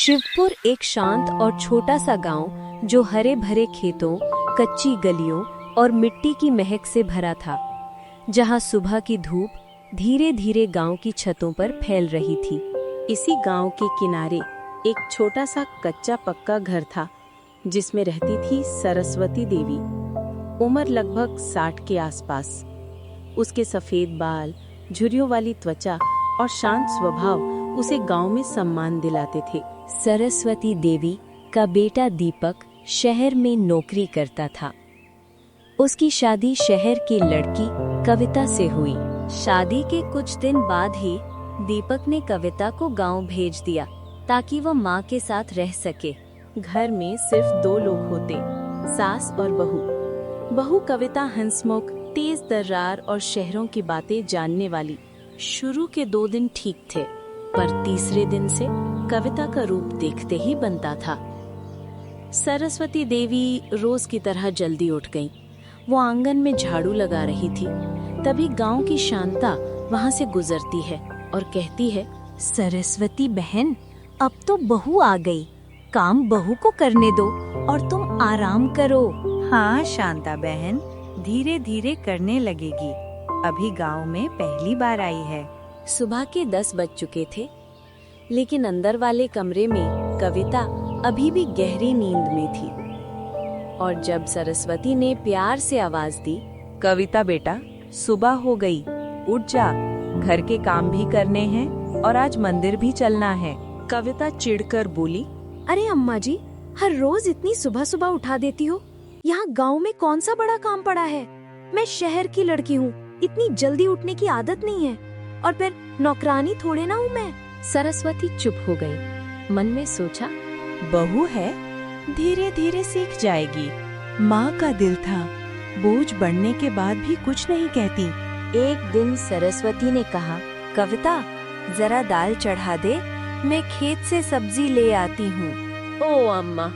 शिवपुर एक शांत और छोटा सा गांव जो हरे भरे खेतों, कच्ची गलियों और मिट्टी की महक से भरा था, जहां सुबह की धूप धीरे धीरे गांव की छतों पर फैल रही थी। इसी गांव के किनारे एक छोटा सा कच्चा पक्का घर था, जिसमें रहती थी सरस्वती देवी। उम्र लगभग 60 के आसपास। उसके सफेद बाल, झुर्रियों वाली त्वचा और शांत स्वभाव उसे गांव में सम्मान दिलाते थे। सरस्वती देवी का बेटा दीपक शहर में नौकरी करता था। उसकी शादी शहर की लड़की कविता से हुई। शादी के कुछ दिन बाद ही दीपक ने कविता को गांव भेज दिया ताकि वो माँ के साथ रह सके। घर में सिर्फ 2 लोग होते, सास और बहू। बहू कविता हंसमुख, तेज तर्रार और शहरों की बातें जानने वाली। शुरू के 2 दिन ठीक थे, पर तीसरे दिन से कविता का रूप देखते ही बनता था। सरस्वती देवी रोज की तरह जल्दी उठ गईं। वो आंगन में झाड़ू लगा रही थी। तभी गांव की शांता वहां से गुजरती है और कहती है, सरस्वती बहन, अब तो बहू आ गई, काम बहू को करने दो और तुम आराम करो। हाँ शांता बहन, धीरे धीरे करने लगेगी। अभी गांव में पहली बार आई है। सुबह के 10 बज चुके थे, लेकिन अंदर वाले कमरे में कविता अभी भी गहरी नींद में थी। और जब सरस्वती ने प्यार से आवाज दी, कविता बेटा, सुबह हो गई, उठ जा, घर के काम भी करने हैं और आज मंदिर भी चलना है। कविता चिढ़कर बोली, अरे अम्मा जी, हर रोज इतनी सुबह सुबह उठा देती हो। यहाँ गांव में कौन सा बड़ा काम पड़ा है? मैं शहर की लड़की हूँ, इतनी जल्दी उठने की आदत नहीं है। और फिर नौकरानी थोड़े ना हूँ मैं। सरस्वती चुप हो गई। मन में सोचा, बहू है, धीरे धीरे सीख जाएगी। माँ का दिल था, बोझ बढ़ने के बाद भी कुछ नहीं कहती। एक दिन सरस्वती ने कहा, कविता जरा दाल चढ़ा दे, मैं खेत से सब्जी ले आती हूँ। ओ अम्मा,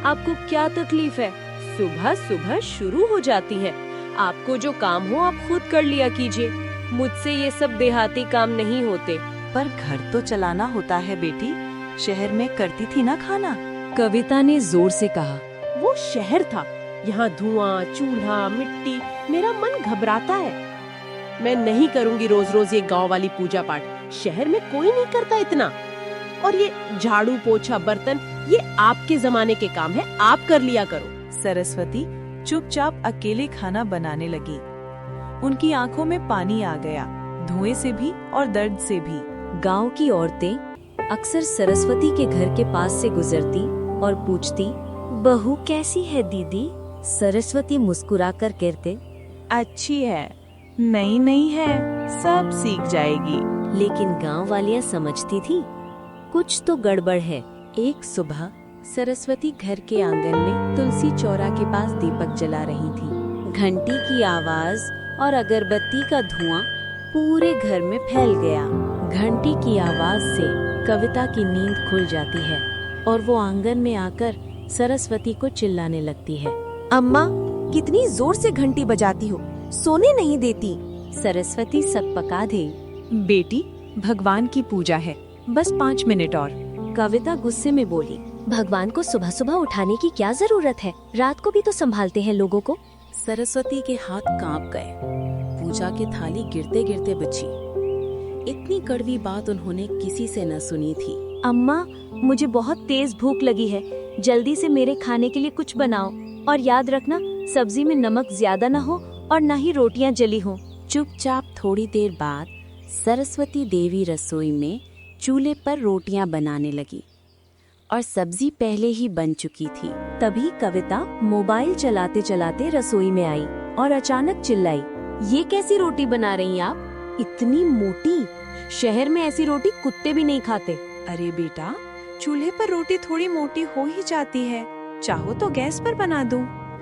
आपको क्या तकलीफ है? सुबह सुबह शुरू हो जाती है। आपको जो काम हो आप खुद कर लिया कीजिए। मुझसे ये सब देहाती काम नहीं होते। पर घर तो चलाना होता है बेटी, शहर में करती थी ना खाना। कविता ने जोर से कहा, वो शहर था, यहाँ धुआं, चूल्हा, मिट्टी, मेरा मन घबराता है। मैं नहीं करूँगी रोज रोज ये गांव वाली पूजा पाठ। शहर में कोई नहीं करता इतना। और ये झाड़ू, पोछा, बर्तन, ये आपके जमाने के काम है, आप कर लिया करो। सरस्वती चुपचाप अकेले खाना बनाने लगी। उनकी आंखों में पानी आ गया, धुएं से भी और दर्द से भी। गांव की औरतें अक्सर सरस्वती के घर के पास से गुजरती और पूछती, बहू कैसी है दीदी? सरस्वती मुस्कुराकर कहते, अच्छी है, नई नहीं है, सब सीख जाएगी। लेकिन गांव वालियां समझती थी, कुछ तो गड़बड़ है। एक सुबह सरस्वती घर के आंगन में तुलसी चौरा के पास दीपक जला रही थी। घंटी की आवाज और अगरबत्ती का धुआं पूरे घर में फैल गया। घंटी की आवाज से कविता की नींद खुल जाती है और वो आंगन में आकर सरस्वती को चिल्लाने लगती है, अम्मा, कितनी जोर से घंटी बजाती हो, सोने नहीं देती। सरस्वती सकपका दे, बेटी, भगवान की पूजा है, बस 5 मिनट और। कविता गुस्से में बोली, भगवान को सुबह सुबह उठाने की क्या जरूरत है? रात को भी तो संभालते हैं लोगों को। सरस्वती के हाथ कांप गए। पूजा की थाली गिरते गिरते बची। इतनी कड़वी बात उन्होंने किसी से न सुनी थी। अम्मा, मुझे बहुत तेज भूख लगी है, जल्दी से मेरे खाने के लिए कुछ बनाओ। और याद रखना, सब्जी में नमक ज्यादा न हो और न ही रोटियां जली हो। चुपचाप थोड़ी देर बाद सरस्वती देवी रसोई में चूल्हे पर रोटियां बनाने लगी और सब्जी पहले ही बन चुकी थी। तभी कविता मोबाइल चलाते चलाते रसोई में आई और अचानक चिल्लाई, ये कैसी रोटी बना रही हैं आप? इतनी मोटी, शहर में ऐसी रोटी कुत्ते भी नहीं खाते। अरे बेटा, चूल्हे पर रोटी थोड़ी मोटी हो ही जाती है, चाहो तो गैस पर बना दूं।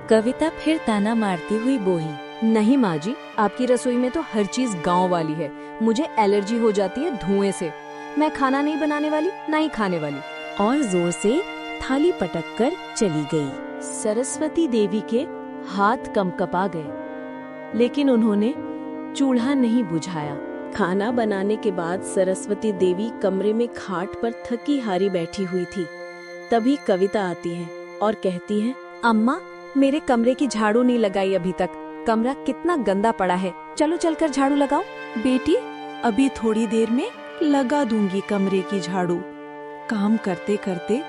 कविता फिर ताना मारती हुई बोली, नहीं माँ जी, आपकी रसोई में तो हर चीज गांव वाली है। मुझे एलर्जी हो जाती है धुएं से। मैं खाना नहीं बनाने वाली, ना ही खाने वाली। और जोर से थाली पटक कर चली गई। सरस्वती देवी के हाथ कंपकपा गए, लेकिन उन्होंने चूल्हा नहीं बुझाया। खाना बनाने के बाद सरस्वती देवी कमरे में खाट पर थकी हारी बैठी हुई थी। तभी कविता आती है और कहती है, अम्मा, मेरे कमरे की झाड़ू नहीं लगाई अभी तक। कमरा कितना गंदा पड़ा है, चलो चलकर झाड़ू लगाओ। बेटी, अभी थोड़ी देर में लगा दूंगी कमरे की झाड़ू। काम करते करते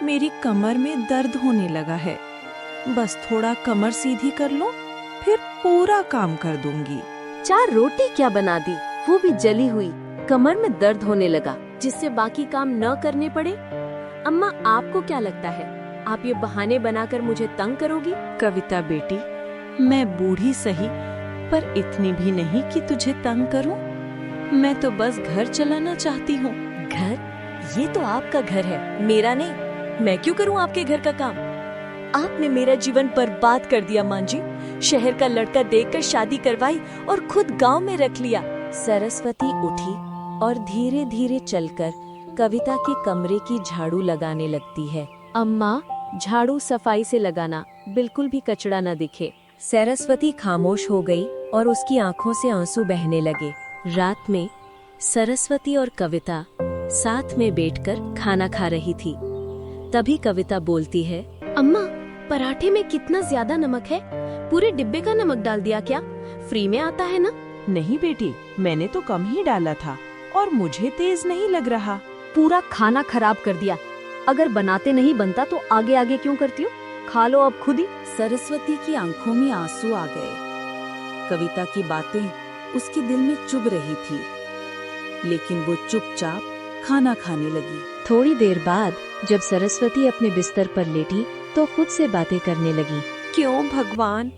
मेरी कमर में दर्द होने लगा है। बस थोड़ा कमर सीधी कर लो, फिर पूरा काम कर दूंगी। 4 रोटी क्या बना दी, वो भी जली हुई। कमर में दर्द होने लगा। जिससे बाकी काम न करने पड़े। अम्मा, आपको क्या लगता है, आप ये बहाने बनाकर मुझे तंग करोगी? कविता बेटी, मैं बूढ़ी सही, पर इतनी भी नहीं कि तुझे तंग करूं। मैं तो बस घर चलाना चाहती हूँ। घर? ये तो आपका घर है, मेरा नहीं। मैं क्यों करूं आपके घर का काम? आपने मेरा जीवन बर्बाद कर दिया मां जी। शहर का लड़का देखकर शादी करवाई और खुद गांव में रख लिया। सरस्वती उठी और धीरे धीरे चलकर कविता के कमरे की झाड़ू लगाने लगती है। अम्मा, झाड़ू सफाई से लगाना, बिल्कुल भी कचड़ा न दिखे। सरस्वती खामोश हो गई और उसकी आंखों से आंसू बहने लगे। रात में सरस्वती और कविता साथ में बैठकर खाना खा रही थी। तभी कविता बोलती है, अम्मा, पराठे में कितना ज्यादा नमक है। पूरे डिब्बे का नमक डाल दिया क्या? फ्री में आता है ना? नहीं बेटी, मैंने तो कम ही डाला था और मुझे तेज नहीं लग रहा। पूरा खाना खराब कर दिया। अगर बनाते नहीं बनता तो आगे आगे क्यों करती हो? खा लो अब खुद ही। सरस्वती की आंखों में आंसू आ गए। कविता की बातें उसके दिल में चुभ रही थी, लेकिन वो चुपचाप खाना खाने लगी। थोड़ी देर बाद जब सरस्वती अपने बिस्तर पर लेटी तो खुद से बातें करने लगी। क्यों भगवान,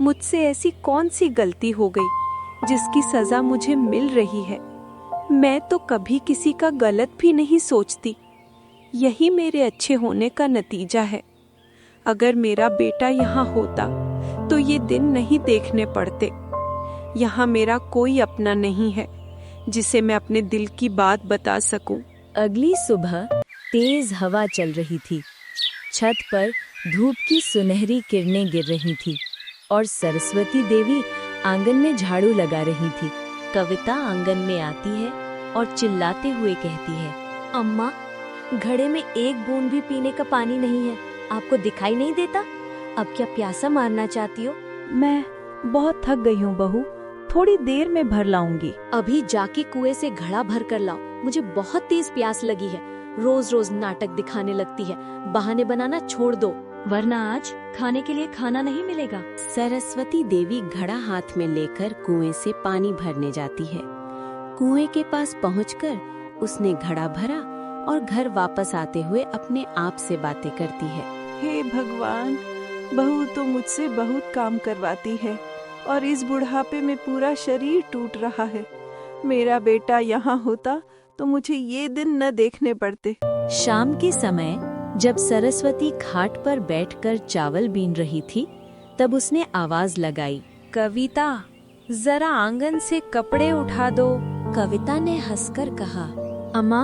मुझसे ऐसी कौन सी गलती हो गई जिसकी सजा मुझे मिल रही है? मैं तो कभी किसी का गलत भी नहीं सोचती। यही मेरे अच्छे होने का नतीजा है। अगर मेरा बेटा यहाँ होता तो ये दिन नहीं देखने पड़ते। यहाँ मेरा कोई अपना नहीं है जिसे मैं अपने दिल की बात बता सकूं। अगली सुबह तेज हवा चल रही थी। छत पर धूप की सुनहरी किरणें गिर रही थी और सरस्वती देवी आंगन में झाड़ू लगा रही थी। कविता आंगन में आती है और चिल्लाते हुए कहती है, अम्मा, घड़े में एक बूंद भी पीने का पानी नहीं है। आपको दिखाई नहीं देता? अब क्या प्यासा मारना चाहती हो? मैं बहुत थक गई हूँ बहू, थोड़ी देर में भर लाऊंगी। अभी जाके कुएं से घड़ा भर कर लाओ। मुझे बहुत तेज प्यास लगी है। रोज रोज नाटक दिखाने लगती है। बहाने बनाना छोड़ दो, वरना आज खाने के लिए खाना नहीं मिलेगा। सरस्वती देवी घड़ा हाथ में लेकर कुएं से पानी भरने जाती है। कुएं के पास पहुंचकर उसने घड़ा भरा और घर वापस आते हुए अपने आप से बातें करती है। हे भगवान, बहू तो मुझसे बहुत काम करवाती है और इस बुढ़ापे में पूरा शरीर टूट रहा है। मेरा बेटा यहाँ होता तो मुझे ये दिन न देखने पड़ते। शाम के समय जब सरस्वती खाट पर बैठकर चावल बीन रही थी, तब उसने आवाज लगाई, कविता, जरा आंगन से कपड़े उठा दो। कविता ने हंसकर कहा, अम्मा,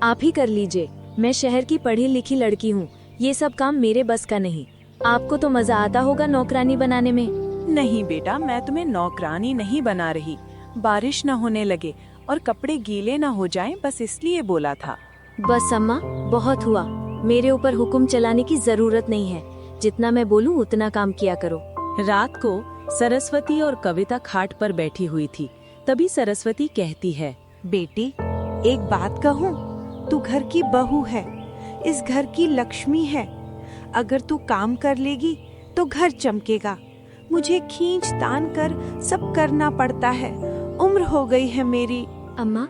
आप ही कर लीजिए। मैं शहर की पढ़ी लिखी लड़की हूँ, ये सब काम मेरे बस का नहीं। आपको तो मजा आता होगा नौकरानी बनाने में। नहीं बेटा, मैं तुम्हें नौकरानी नहीं बना रही। बारिश न होने लगे और कपड़े गीले न हो जाएं, बस इसलिए बोला था। बस अम्मा, बहुत हुआ। मेरे ऊपर हुक्म चलाने की जरूरत नहीं है। जितना मैं बोलूं उतना काम किया करो। रात को सरस्वती और कविता खाट पर बैठी हुई थी। तभी सरस्वती कहती है, बेटी, एक बात कहूँ, तू घर की बहू है, इस घर की लक्ष्मी है। अगर तू काम कर लेगी तो घर चमकेगा। मुझे खींच तान कर सब करना पड़ता है। उम्र हो गई है मेरी। अम्मा,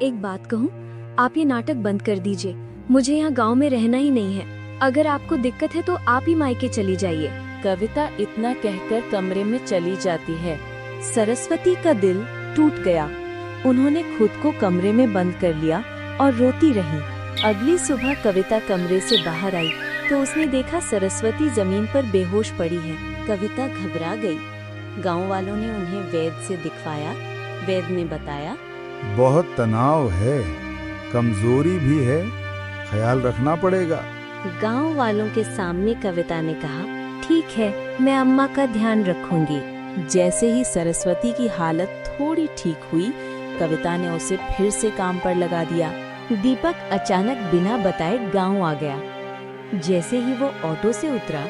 एक बात कहूँ, आप ये नाटक बंद कर दीजिए। मुझे यहाँ गांव में रहना ही नहीं है। अगर आपको दिक्कत है तो आप ही मायके चली जाइए। कविता इतना कहकर कमरे में चली जाती है। सरस्वती का दिल टूट गया। उन्होंने खुद को कमरे में बंद कर लिया और रोती रही। अगली सुबह कविता कमरे से बाहर आई तो उसने देखा सरस्वती जमीन पर बेहोश पड़ी है। कविता घबरा गई। गांव वालों ने उन्हें वैद्य से दिखवाया। वैद्य ने बताया, बहुत तनाव है, कमजोरी भी है, ख्याल रखना पड़ेगा। गांव वालों के सामने कविता ने कहा, ठीक है, मैं अम्मा का ध्यान रखूंगी। जैसे ही सरस्वती की हालत थोड़ी ठीक हुई, कविता ने उसे फिर से काम पर लगा दिया। दीपक अचानक बिना बताए गांव आ गया। जैसे ही वो ऑटो से उतरा,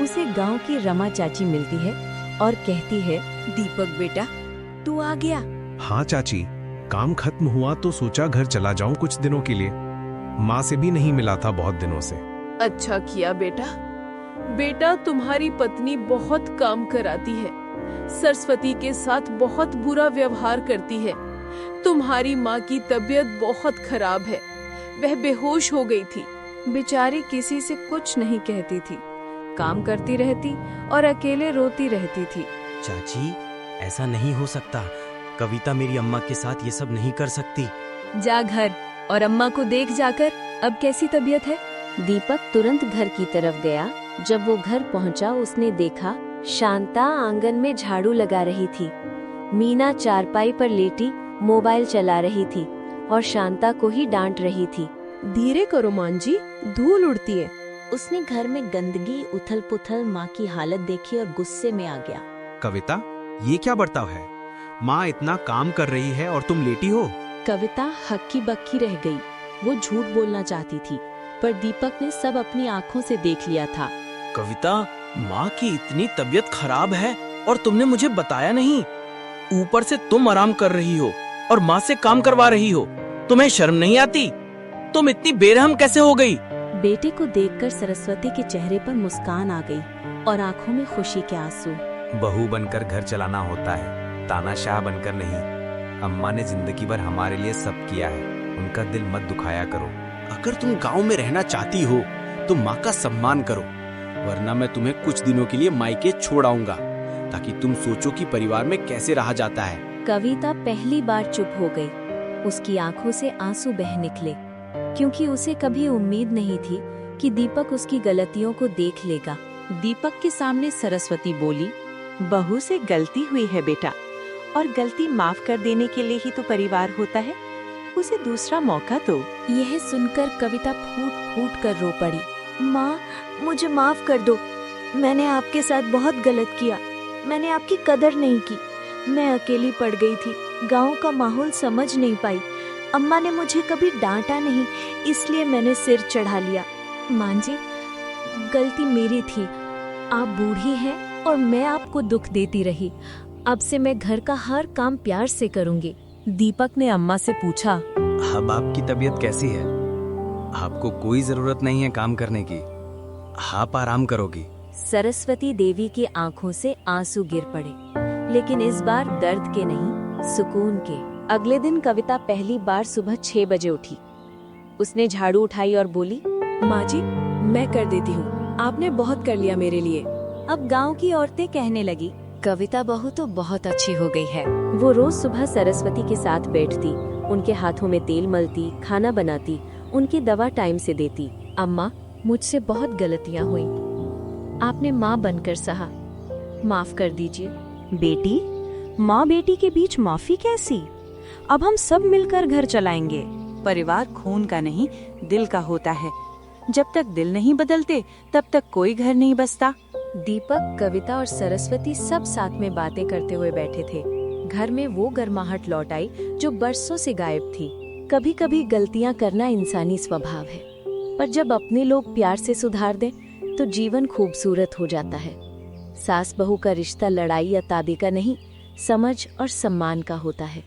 उसे गांव की रमा चाची मिलती है और कहती है, दीपक बेटा, तू आ गया। हाँ चाची, काम खत्म हुआ तो सोचा घर चला जाऊं कुछ दिनों के लिए। माँ से भी नहीं मिला था बहुत दिनों से। अच्छा किया बेटा। बेटा, तुम्हारी पत्नी बहुत काम कराती है, सरस्वती के साथ बहुत बुरा व्यवहार करती है। तुम्हारी माँ की तबीयत बहुत खराब है, वह बेहोश हो गई थी। बेचारी किसी से कुछ नहीं कहती थी, काम करती रहती और अकेले रोती रहती थी। चाची, ऐसा नहीं हो सकता। कविता मेरी अम्मा के साथ ये सब नहीं कर सकती। जा घर और अम्मा को देख जाकर अब कैसी तबीयत है। दीपक तुरंत घर की तरफ गया। जब वो घर पहुंचा, उसने देखा शांता आंगन में झाड़ू लगा रही थी। मीना चारपाई पर लेटी मोबाइल चला रही थी और शांता को ही डांट रही थी। धीरे करो मान जी, धूल उड़ती है। उसने घर में गंदगी, उथल पुथल, माँ की हालत देखी और गुस्से में आ गया। कविता, ये क्या बर्ताव है? माँ इतना काम कर रही है और तुम लेटी हो। कविता हक्की बक्की रह गई। वो झूठ बोलना चाहती थी, पर दीपक ने सब अपनी आंखों से देख लिया था। कविता, माँ की इतनी तबीयत खराब है और तुमने मुझे बताया नहीं। ऊपर से तुम आराम कर रही हो और माँ से काम करवा रही हो। तुम्हें शर्म नहीं आती? तुम इतनी बेरहम कैसे हो गई? बेटे को देखकर सरस्वती के चेहरे पर मुस्कान आ गई और आंखों में खुशी के आंसू। बहू बनकर घर चलाना होता है, तानाशाह बनकर नहीं। अम्मा ने जिंदगी भर हमारे लिए सब किया है, उनका दिल मत दुखाया करो। अगर तुम गांव में रहना चाहती हो तो माँ का सम्मान करो, वरना मैं तुम्हें कुछ दिनों के लिए मायके छोड़ आऊंगा, ताकि तुम सोचो कि परिवार में कैसे रहा जाता है। कविता पहली बार चुप हो गई। उसकी आंखों से आंसू बह निकले, क्योंकि उसे कभी उम्मीद नहीं थी कि दीपक उसकी गलतियों को देख लेगा। दीपक के सामने सरस्वती बोली, बहू से गलती हुई है बेटा, और गलती माफ कर देने के लिए ही तो परिवार होता है। उसे दूसरा मौका दो। यह सुनकर कविता फूट फूट कर रो पड़ी। माँ, मुझे माफ कर दो। मैंने आपके साथ बहुत गलत किया। मैंने आपकी कदर नहीं की। मैं अकेली पड़ गई थी, गांव का माहौल समझ नहीं पाई। अम्मा ने मुझे कभी डांटा नहीं, इसलिए मैंने सिर चढ़ा लिया। माँ जी, गलती मेरी थी। आप बूढ़ी हैं और मैं आपको दुख देती रही। अब से मैं घर का हर काम प्यार से करूंगी। दीपक ने अम्मा से पूछा, अब आपकी तबीयत कैसी है? आपको कोई जरूरत नहीं है काम करने की, आप आराम करोगी। सरस्वती देवी की आंखों से आंसू गिर पड़े, लेकिन इस बार दर्द के नहीं, सुकून के। अगले दिन कविता पहली बार सुबह 6 बजे उठी। उसने झाड़ू उठाई और बोली, माँ जी, मैं कर देती हूँ, आपने बहुत कर लिया मेरे लिए। अब गांव की औरतें कहने लगी, कविता बहू तो बहुत अच्छी हो गई है। वो रोज सुबह सरस्वती के साथ बैठती, उनके हाथों में तेल मलती, खाना बनाती, उनकी दवा टाइम से देती। अम्मा, मुझसे बहुत गलतियां हुई, आपने माँ बनकर सहा, माफ कर दीजिए। बेटी, माँ बेटी के बीच माफी कैसी? अब हम सब मिलकर घर चलाएंगे। परिवार खून का नहीं, दिल का होता है। जब तक दिल नहीं बदलते, तब तक कोई घर नहीं बसता। दीपक, कविता और सरस्वती सब साथ में बातें करते हुए बैठे थे। घर में वो गर्माहट लौट आई जो बरसों से गायब थी। कभी कभी गलतियां करना इंसानी स्वभाव है, पर जब अपने लोग प्यार से सुधार दें तो जीवन खूबसूरत हो जाता है। सास बहू का रिश्ता लड़ाई या ताबे का नहीं, समझ और सम्मान का होता है।